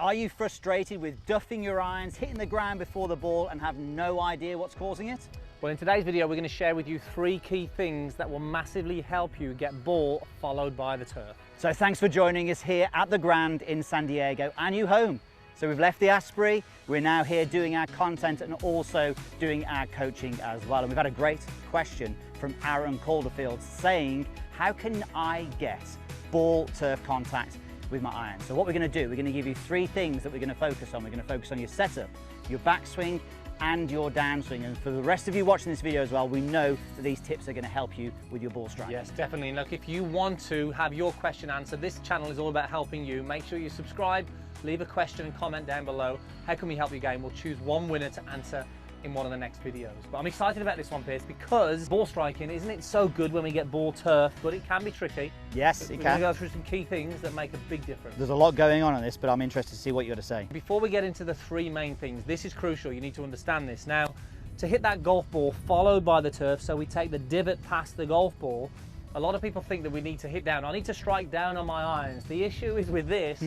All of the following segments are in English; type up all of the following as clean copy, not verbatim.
Are you frustrated with duffing your irons, hitting the ground before the ball and have no idea what's causing it? Well, in today's video, we're going to share with you 3 key things that will massively help you get ball followed by the turf. So thanks for joining us here at the Grand in San Diego, our new home. So we've left the Asprey, we're now here doing our content and also doing our coaching as well. And we've had a great question from Aaron Calderfield saying, how can I get ball turf contact with my iron? So what we're going to do, we're going to give you 3 things that we're going to focus on. We're going to focus on your setup, your backswing and your downswing. And for the rest of you watching this video as well, we know that these tips are going to help you with your ball strike. Yes, definitely. Look, if you want to have your question answered, this channel is all about helping you. Make sure you subscribe, leave a question and comment down below. How can we help you game? We'll choose one winner to answer in one of the next videos. But I'm excited about this one, Pierce, because ball striking, isn't it so good when we get ball turf, but it can be tricky. Yes, it can. We're going to go through some key things that make a big difference. There's a lot going on this, but I'm interested to see what you're going to say. Before we get into the 3 main things, this is crucial. You need to understand this. Now, to hit that golf ball followed by the turf, so we take the divot past the golf ball, a lot of people think that we need to hit down. I need to strike down on my irons. The issue is with this,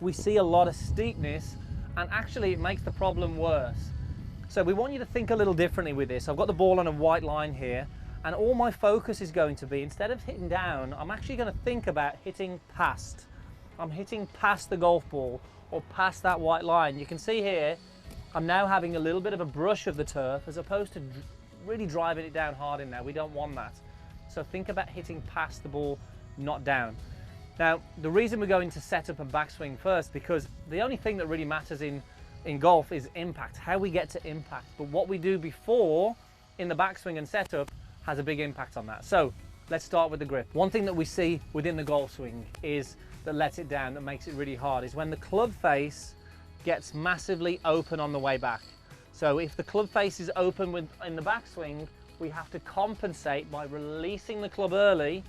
we see a lot of steepness, and actually it makes the problem worse. So we want you to think a little differently with this. I've got the ball on a white line here, and all my focus is going to be, instead of hitting down, I'm actually going to think about hitting past. I'm hitting past the golf ball or past that white line. You can see here, I'm now having a little bit of a brush of the turf as opposed to really driving it down hard in there. We don't want that. So think about hitting past the ball, not down. Now, the reason we're going to set up a backswing first, because the only thing that really matters in golf is impact, how we get to impact. But what we do before in the backswing and setup has a big impact on that. So let's start with the grip. One thing that we see within the golf swing is that lets it down, that makes it really hard, is when the club face gets massively open on the way back. So if the club face is open in the backswing, we have to compensate by releasing the club early,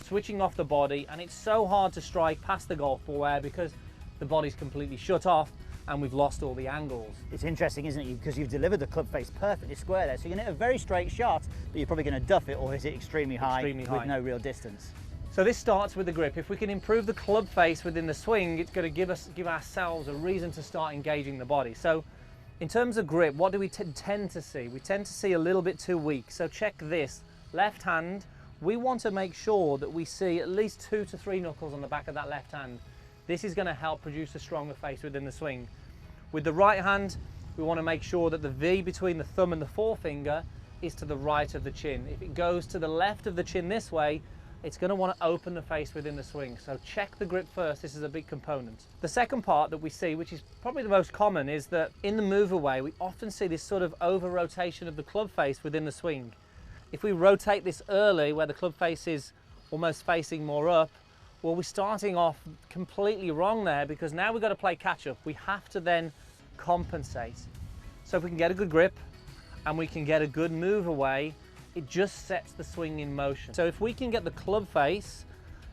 switching off the body, and it's so hard to strike past the golf ball where because the body's completely shut off and we've lost all the angles. It's interesting, isn't it? Because you've delivered the club face perfectly square there, so you're going to hit a very straight shot, but you're probably going to duff it or hit it extremely high with no real distance. So this starts with the grip. If we can improve the club face within the swing, it's going to give ourselves a reason to start engaging the body. So in terms of grip, what do we tend to see? We tend to see a little bit too weak. So check this, left hand, we want to make sure that we see at least 2 to 3 knuckles on the back of that left hand. This is going to help produce a stronger face within the swing. With the right hand, we want to make sure that the V between the thumb and the forefinger is to the right of the chin. If it goes to the left of the chin this way, it's going to want to open the face within the swing. So check the grip first. This is a big component. The second part that we see, which is probably the most common, is that in the move away, we often see this sort of over rotation of the club face within the swing. If we rotate this early, where the club face is almost facing more up, well, we're starting off completely wrong there, because now we've got to play catch up. We have to then compensate. So if we can get a good grip and we can get a good move away, it just sets the swing in motion. So if we can get the club face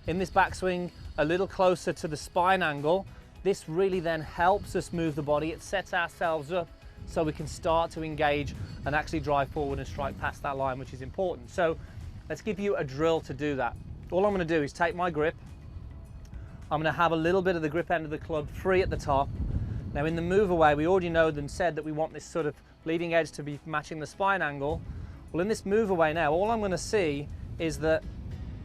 in this backswing a little closer to the spine angle, this really then helps us move the body. It sets ourselves up so we can start to engage and actually drive forward and strike past that line, which is important. So let's give you a drill to do that. All I'm going to do is take my grip. I'm going to have a little bit of the grip end of the club free at the top. Now in the move away, we already know and said that we want this sort of leading edge to be matching the spine angle. Well, in this move away now, all I'm going to see is that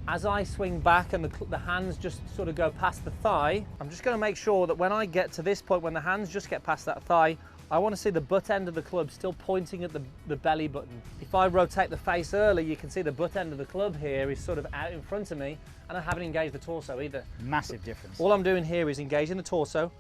as I swing back and the hands just sort of go past the thigh, I'm just going to make sure that when I get to this point, when the hands just get past that thigh, I want to see the butt end of the club still pointing at the belly button. If I rotate the face early, you can see the butt end of the club here is sort of out in front of me, and I haven't engaged the torso either. Massive difference. All I'm doing here is engaging the torso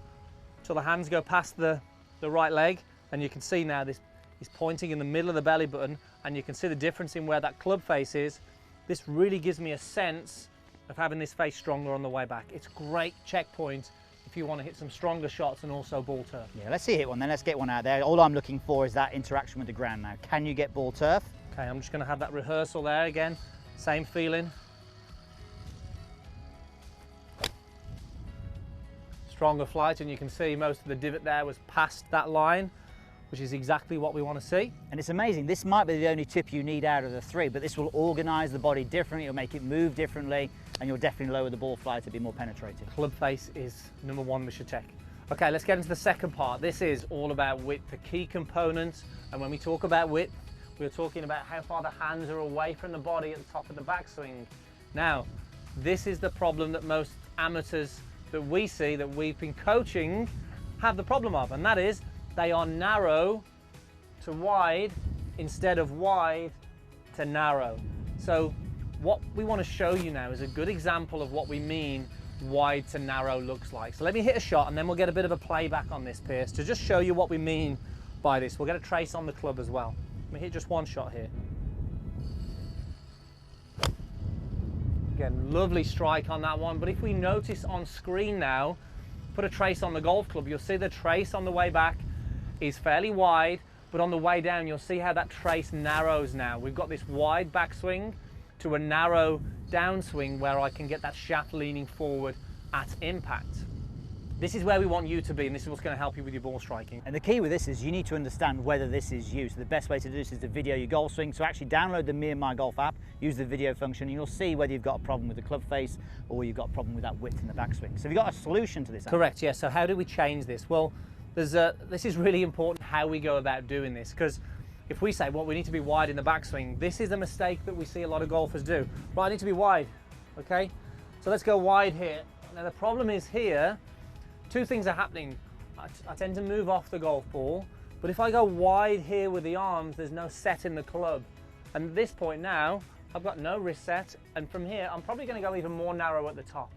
till the hands go past the right leg, and you can see now this is pointing in the middle of the belly button, and you can see the difference in where that club face is. This really gives me a sense of having this face stronger on the way back. It's a great checkpoint if you want to hit some stronger shots and also ball turf. Yeah, let's see hit one then. Let's get one out there. All I'm looking for is that interaction with the ground now. Can you get ball turf? Okay, I'm just going to have that rehearsal there again. Same feeling. Stronger flight, and you can see most of the divot there was past that line, which is exactly what we want to see. And it's amazing. This might be the only tip you need out of the 3, but this will organize the body differently. It'll make it move differently, and you'll definitely lower the ball flight to be more penetrating. Club face is number 1 we should check. Okay, let's get into the second part. This is all about width, the key components. And when we talk about width, we're talking about how far the hands are away from the body at the top of the backswing. Now, this is the problem that most amateurs that we see, that we've been coaching, have the problem of, and that is they are narrow to wide instead of wide to narrow. So what we want to show you now is a good example of what we mean wide to narrow looks like. So let me hit a shot and then we'll get a bit of a playback on this, Pierce, to just show you what we mean by this. We'll get a trace on the club as well. Let me hit just one shot here. Again, lovely strike on that one, but if we notice on screen now, put a trace on the golf club, you'll see the trace on the way back is fairly wide, but on the way down you'll see how that trace narrows now. We've got this wide backswing to a narrow downswing where I can get that shaft leaning forward at impact. This is where we want you to be, and this is what's going to help you with your ball striking. And the key with this is you need to understand whether this is you. So the best way to do this is to video your golf swing. So actually download the Meandmygolf app, use the video function, and you'll see whether you've got a problem with the club face or you've got a problem with that width in the backswing. So have you got a solution to this? Correct, yes. So how do we change this? Well, this is really important how we go about doing this, because if we say, well, we need to be wide in the backswing, this is a mistake that we see a lot of golfers do. Right, I need to be wide, okay? So let's go wide here. Now the problem is here, two things are happening. I tend to move off the golf ball, but if I go wide here with the arms, there's no set in the club. And at this point now, I've got no wrist set, and from here, I'm probably going to go even more narrow at the top.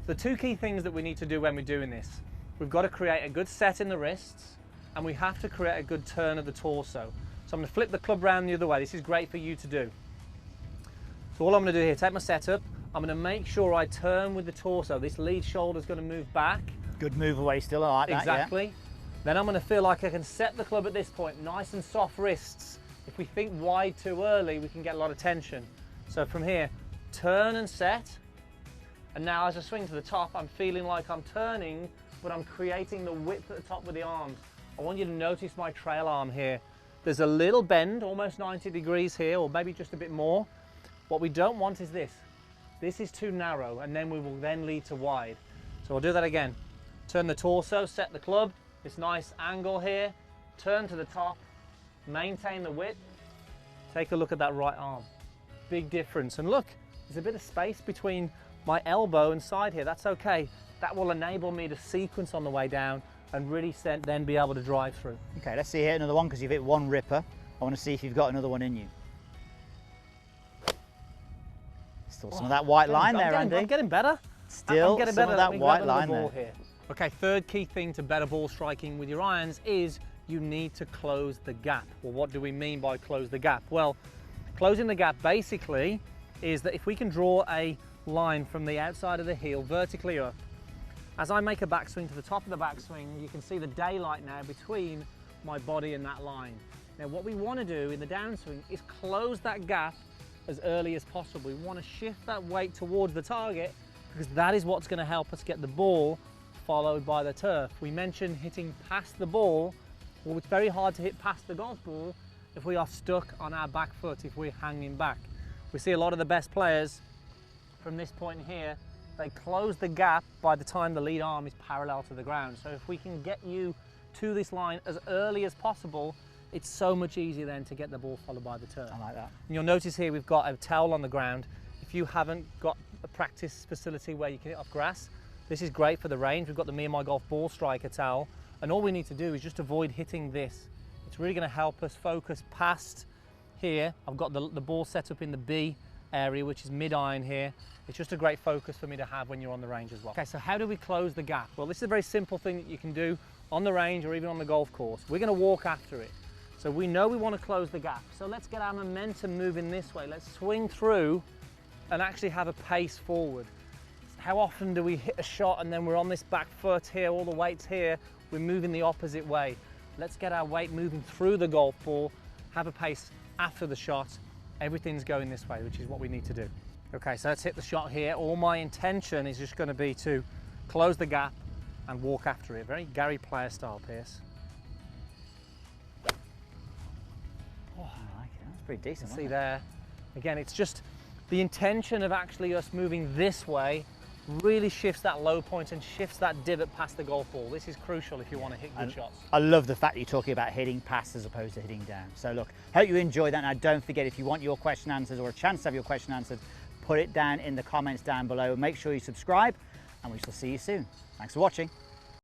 The two key things that we need to do when we're doing this, we've got to create a good set in the wrists, and we have to create a good turn of the torso. So I'm going to flip the club round the other way. This is great for you to do. So all I'm going to do here, take my setup, I'm going to make sure I turn with the torso. This lead shoulder is going to move back. Good move away still, I like that. Exactly. Yeah. Then I'm going to feel like I can set the club at this point, nice and soft wrists. If we think wide too early, we can get a lot of tension. So from here, turn and set. And now as I swing to the top, I'm feeling like I'm turning, but I'm creating the width at the top with the arms. I want you to notice my trail arm here. There's a little bend, almost 90 degrees here, or maybe just a bit more. What we don't want is this. This is too narrow, and then we will then lead to wide. So I'll do that again. Turn the torso, set the club, this nice angle here, turn to the top, maintain the width. Take a look at that right arm. Big difference. And look, there's a bit of space between my elbow and side here. That's okay. That will enable me to sequence on the way down and really then be able to drive through. Okay, let's see here another one, because you've hit one ripper. I want to see if you've got another one in you. Still some of that white line there, Andy. I'm getting better. Still I'm getting some better. of that white line there. Here. Okay, third key thing to better ball striking with your irons is you need to close the gap. Well, what do we mean by close the gap? Well, closing the gap basically is that if we can draw a line from the outside of the heel vertically up, as I make a backswing to the top of the backswing, you can see the daylight now between my body and that line. Now what we want to do in the downswing is close that gap as early as possible. We want to shift that weight towards the target, because that is what's going to help us get the ball followed by the turf. We mentioned hitting past the ball. Well, it's very hard to hit past the golf ball if we are stuck on our back foot, if we're hanging back. We see a lot of the best players from this point here, they close the gap by the time the lead arm is parallel to the ground. So if we can get you to this line as early as possible, it's so much easier then to get the ball followed by the turf. I like that. And you'll notice here we've got a towel on the ground. If you haven't got a practice facility where you can hit off grass, this is great for the range. We've got the Meandmygolf ball striker towel, and all we need to do is just avoid hitting this. It's really going to help us focus past here. I've got the ball set up in the B area, which is mid-iron here. It's just a great focus for me to have when you're on the range as well. Okay, so how do we close the gap? Well, this is a very simple thing that you can do on the range or even on the golf course. We're going to walk after it. So we know we want to close the gap. So let's get our momentum moving this way. Let's swing through and actually have a pace forward. How often do we hit a shot and then we're on this back foot here, all the weight's here, we're moving the opposite way. Let's get our weight moving through the golf ball, have a pace after the shot. Everything's going this way, which is what we need to do. Okay, so let's hit the shot here. All my intention is just going to be to close the gap and walk after it. Very Gary Player style, Pierce. Oh, I like it. That's pretty decent. See there, again, it's just the intention of actually us moving this way really shifts that low point and shifts that divot past the golf ball. This is crucial if you want to hit good shots. I love the fact that you're talking about hitting past as opposed to hitting down. So look, hope you enjoyed that. Now don't forget, if you want your question answered or a chance to have your question answered, put it down in the comments down below. Make sure you subscribe and we shall see you soon. Thanks for watching.